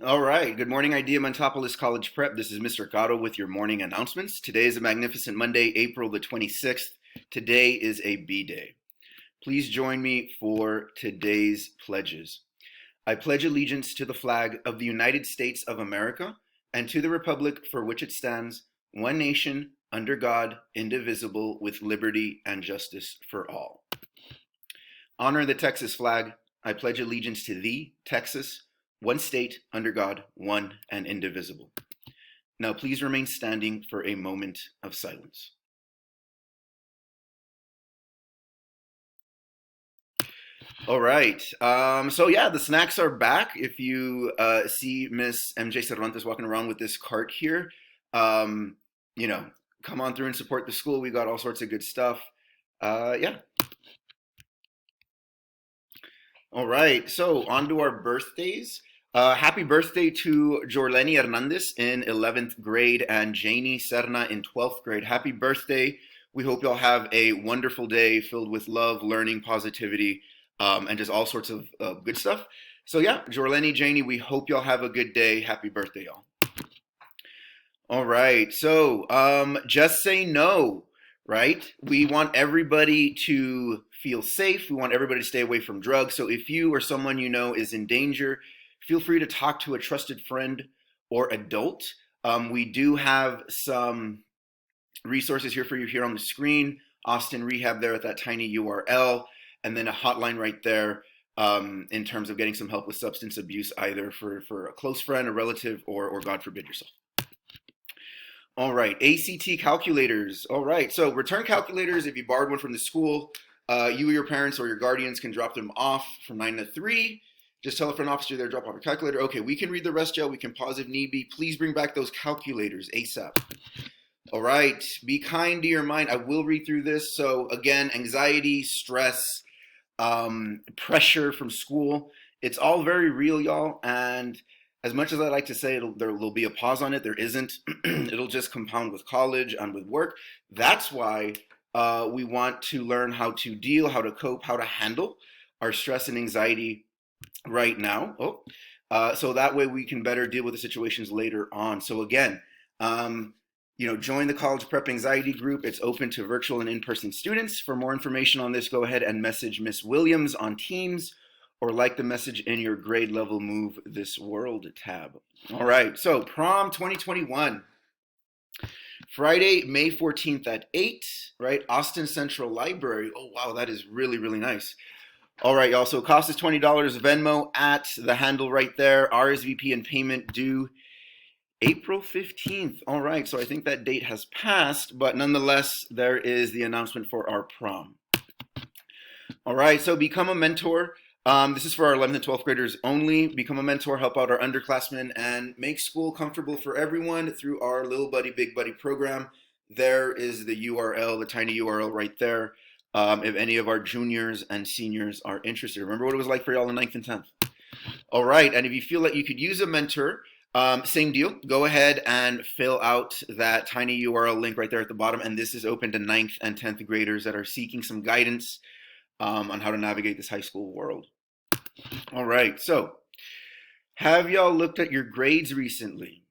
All right. Good morning, Idea Montopolis College Prep. This is Mr. Gatto with your morning announcements. Today is a magnificent Monday, April the 26th. Today is a B day. Please join me for today's pledges. I pledge allegiance to the flag of the United States of America and to the republic for which it stands, one nation, under God, indivisible, with liberty and justice for all. Honor the Texas flag. I pledge allegiance to thee, Texas, one state, under God, one and indivisible. Now please remain standing for a moment of silence. All right. The snacks are back. If you see Miss MJ Cervantes walking around with this cart here, um, you know, come on through and support the school. We got all sorts of good stuff. Yeah. All right. So on to our birthdays. Happy birthday to Jorleni Hernandez in 11th grade and Janie Serna in 12th grade. Happy birthday. We hope y'all have a wonderful day filled with love, learning, positivity, and just all sorts of good stuff. So yeah, Jorleni, Janie, we hope y'all have a good day. Happy birthday, y'all. All right. Just say no, right? We want everybody to feel safe. We want everybody to stay away from drugs. So if you or someone you know is in danger, feel free to talk to a trusted friend or adult. We do have some resources here for you here on the screen. Austin Rehab there at that tiny URL, and then a hotline right there in terms of getting some help with substance abuse, either for a close friend, a relative, or God forbid yourself. All right, ACT calculators. All right, so return calculators. If you borrowed one from the school, you or your parents or your guardians can drop them off from 9 to 3. Just tell a front officer there, drop off your calculator. Okay, we can read the rest, Joe. We can pause if need be. Please bring back those calculators ASAP. All right, be kind to your mind. I will read through this. So again, anxiety, stress, pressure from school. It's all very real, y'all. And as much as I like to say there will be a pause on it, there isn't. It'll just compound with college and with work. That's why we want to learn how to deal, how to cope, how to handle our stress and anxiety right now. So that way we can better deal with the situations later on. So again, join the College Prep Anxiety Group. It's open to virtual and in-person students. For more information on this, go ahead and message Miss Williams on Teams or like the message in your grade level Move This World tab. All right, so prom 2021. Friday, May 14th at 8, right? Austin Central Library. Oh, wow, that is really, really nice. All right, y'all, so cost is $20, Venmo at the handle right there, RSVP and payment due April 15th. All right, so I think that date has passed, but nonetheless, there is the announcement for our prom. All right, so become a mentor. This is for our 11th and 12th graders only. Become a mentor, help out our underclassmen, and make school comfortable for everyone through our Little Buddy, Big Buddy program. There is the URL, the tiny URL right there, if any of our juniors and seniors are interested. Remember what it was like for y'all in 9th and 10th. All right, and if you feel that you could use a mentor, same deal. Go ahead and fill out that tiny URL link right there at the bottom, and this is open to 9th and 10th graders that are seeking some guidance on how to navigate this high school world. All right, so have y'all looked at your grades recently,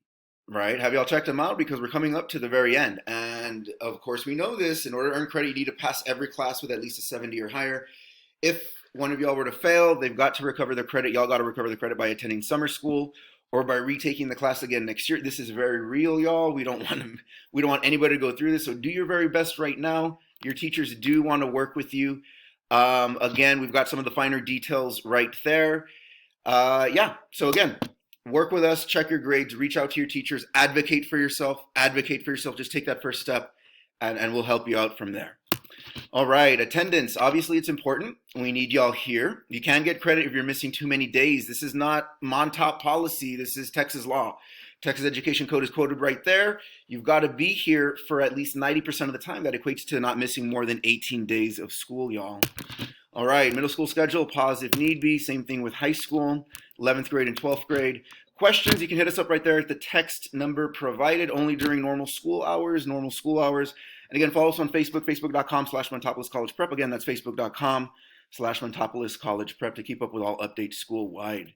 right? Have y'all checked them out? Because we're coming up to the very end. And of course, we know this. In order to earn credit, you need to pass every class with at least a 70 or higher. If one of y'all were to fail, they've got to recover their credit. Y'all got to recover the credit by attending summer school or by retaking the class again next year. This is very real, y'all. We don't want anybody to go through this. So do your very best right now. Your teachers do want to work with you. Again, we've got some of the finer details right there. So again, work with us, check your grades, reach out to your teachers, advocate for yourself, just take that first step and we'll help you out from there. All right, attendance, obviously it's important. We need y'all here. You can get credit if you're missing too many days. This is not Montauk policy, this is Texas law. Texas Education Code is quoted right there. You've got to be here for at least 90% of the time. That equates to not missing more than 18 days of school, y'all. All right, middle school schedule, pause if need be. Same thing with high school, 11th grade and 12th grade. Questions, you can hit us up right there at the text number provided, only during normal school hours. And again, follow us on Facebook, facebook.com/Montopolis College Prep. Again, that's facebook.com/Montopolis College Prep to keep up with all updates school-wide.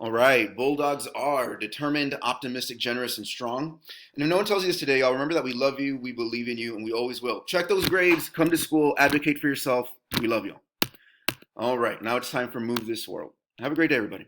All right, Bulldogs are determined, optimistic, generous, and strong. And if no one tells you this today, y'all remember that we love you, we believe in you, and we always will. Check those grades, come to school, advocate for yourself. We love you. All right, now it's time for Move This World. Have a great day, everybody.